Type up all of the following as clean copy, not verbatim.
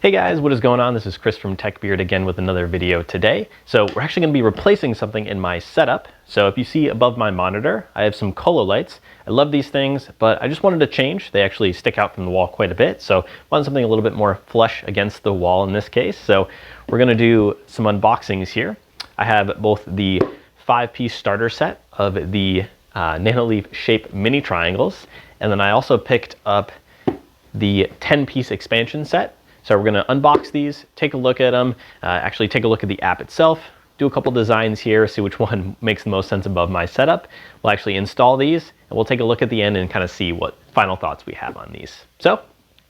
Hey guys, what is going on? This is Chris from TechBeard again with another video today. So we're actually going to be replacing something in my setup. So if you see above my monitor, I have some Colo lights. I love these things, but I just wanted to change. They actually stick out from the wall quite a bit. So I wanted something a little bit more flush against the wall in this case. So we're going to do some unboxings here. I have both the 5-piece starter set of the Nanoleaf Shape Mini Triangles, and then I also picked up the 10-piece expansion set. So we're going to unbox these, take a look at them, actually take a look at the app itself, do a couple designs here, see which one makes the most sense above my setup. We'll actually install these, and we'll take a look at the end and kind of see what final thoughts we have on these. So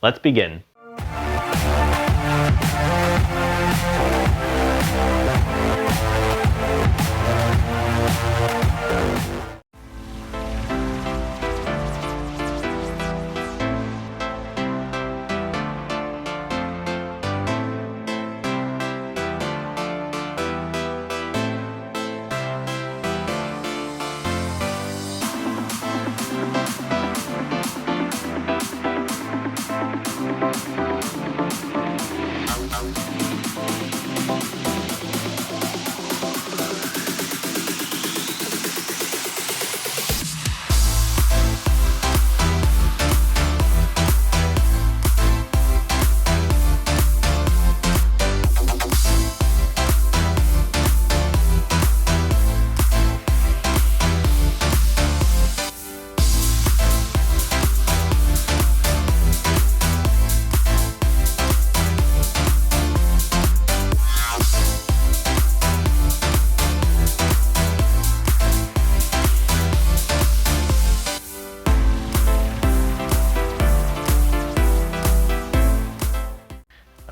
let's begin.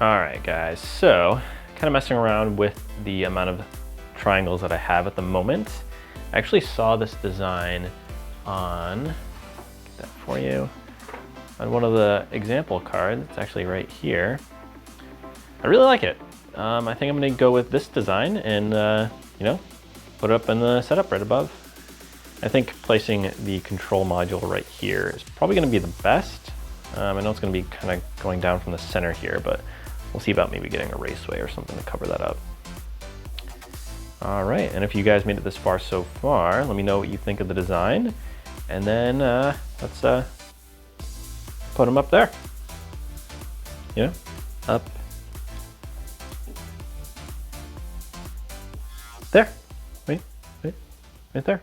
Alright guys, so kind of messing around with the amount of triangles that I have at the moment. I actually saw this design on, get that for you, on one of the example cards. It's actually right here. I really like it. I think I'm going to go with this design and, put it up in the setup right above. I think placing the control module right here is probably going to be the best. I know it's going to be kind of going down from the center here, but we'll see about maybe getting a raceway or something to cover that up. All right, and if you guys made it this far so far, let me know what you think of the design, and then let's put them up there. Up there. Wait, right there.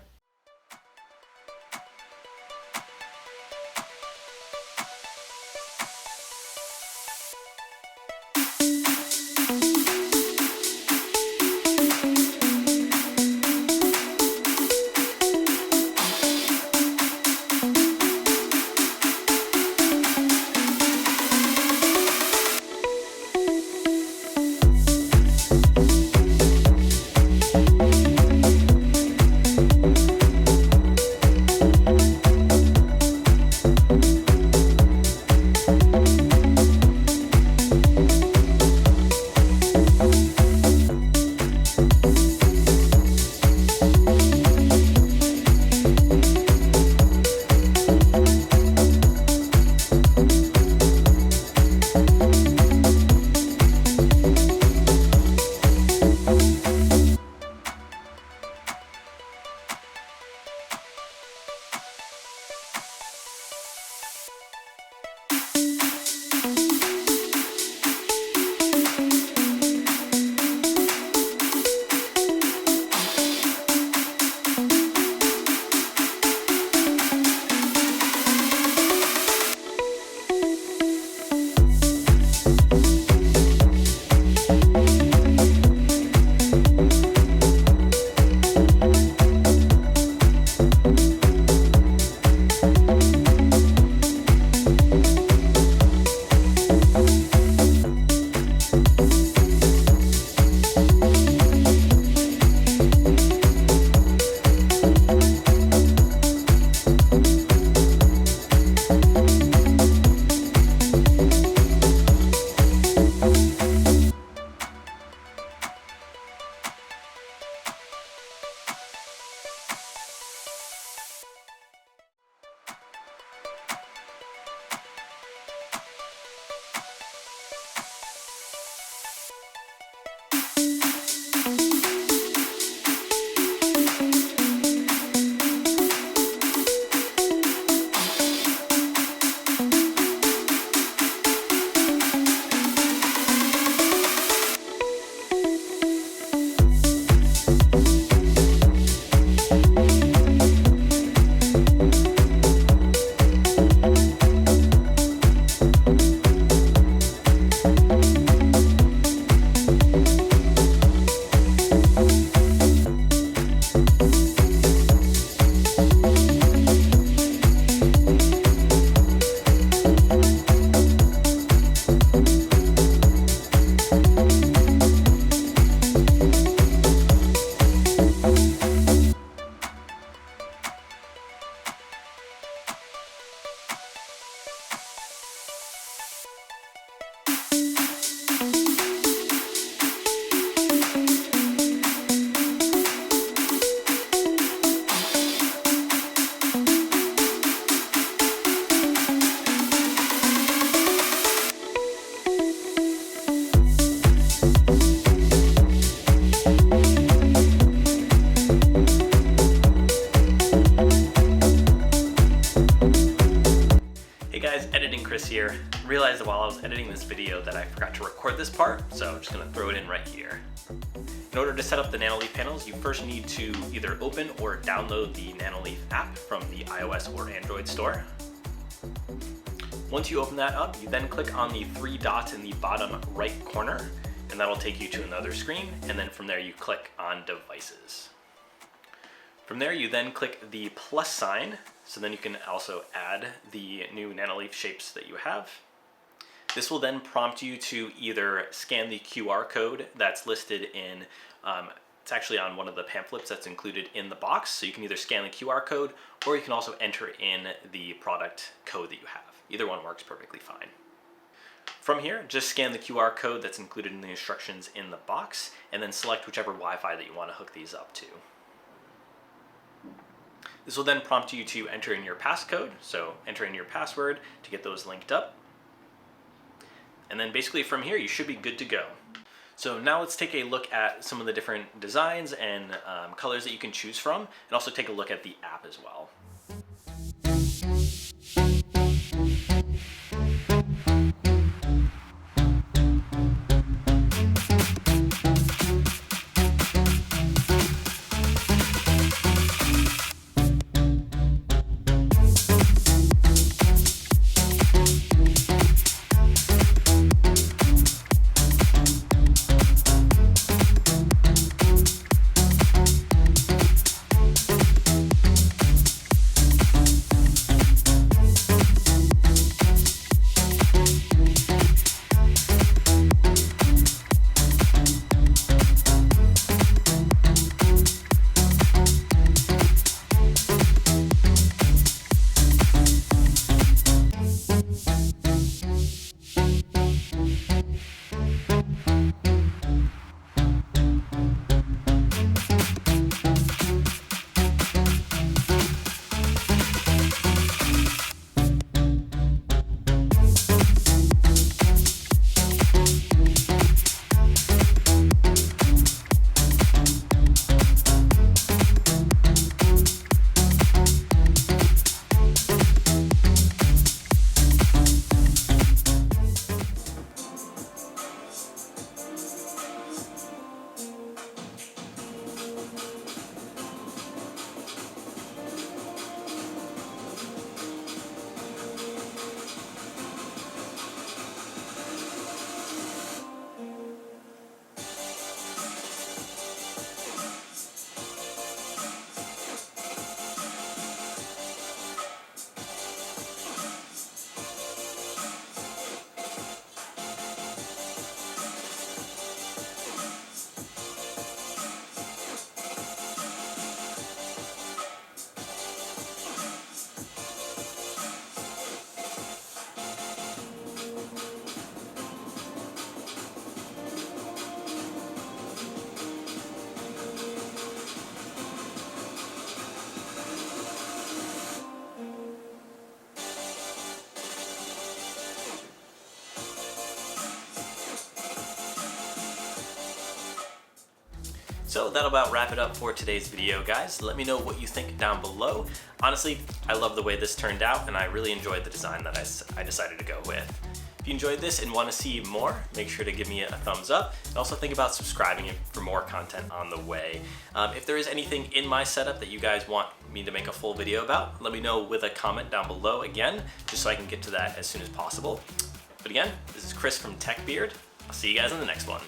forgot to record this part, so I'm just gonna throw it in right here. In order to set up the Nanoleaf panels, you first need to either open or download the Nanoleaf app from the iOS or Android store. Once you open that up, you then click on the 3 dots in the bottom right corner, and that'll take you to another screen, and then from there you click on Devices. From there you then click the plus sign, so then you can also add the new Nanoleaf shapes that you have. This will then prompt you to either scan the QR code that's listed in, it's actually on one of the pamphlets that's included in the box, so you can either scan the QR code or you can also enter in the product code that you have. Either one works perfectly fine. From here, just scan the QR code that's included in the instructions in the box, and then select whichever Wi-Fi that you want to hook these up to. This will then prompt you to enter in your passcode, so enter in your password to get those linked up. And then basically from here, you should be good to go. So now let's take a look at some of the different designs and colors that you can choose from, and also take a look at the app as well. So that'll about wrap it up for today's video, guys. Let me know what you think down below. Honestly, I love the way this turned out, and I really enjoyed the design that I decided to go with. If you enjoyed this and want to see more, make sure to give me a thumbs up, and also think about subscribing for more content on the way. If there is anything in my setup that you guys want me to make a full video about, let me know with a comment down below again, just so I can get to that as soon as possible. But again, this is Chris from TechBeard. I'll see you guys in the next one.